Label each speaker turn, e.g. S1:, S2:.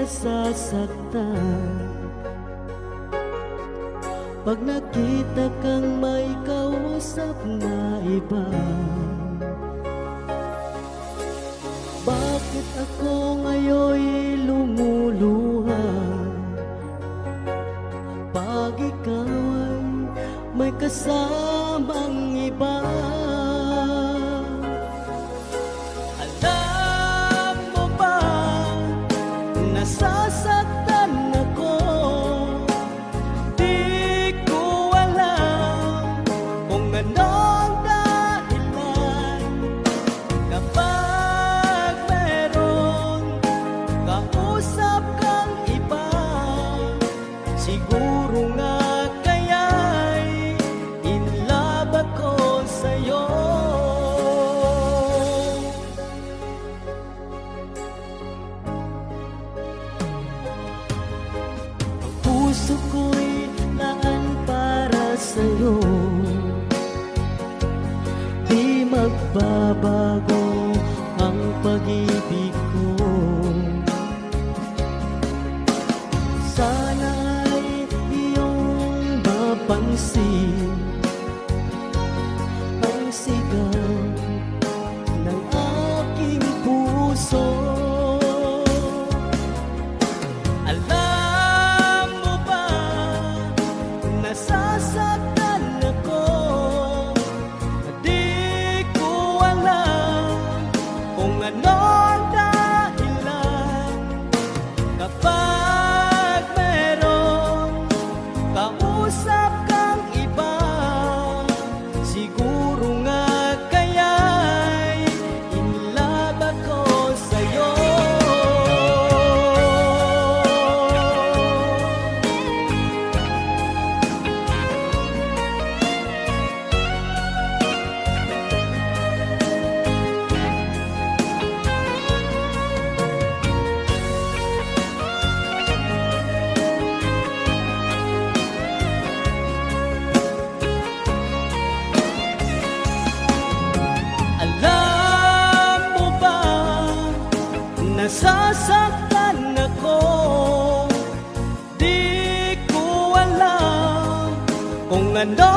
S1: nasasaktan pag nakita kang may kausap na iba. Bakit ako ngayon'y lumuluha pag ikaw ay may kasamang iba? Alam mo ba, nasasaktan ako. Di ko alam kung anong dahilan. Kapag meron kausap kang iba, siguro nga kaya'y in love ako sa'yo. Ang puso ko'y laan para sa'yo, di magbabago ang pag-ibig ko. Sana ay iyong mapansin ang sigaw ng aking puso. Alam mo ba, nasasaktan ako. Di ko alam kung anong dahilan. Kapag meron kausap kang iba, siguro nga kaya'y in love ako sa'yo. Alam mo ba, nasasaktan ako. Di ko alam kung ano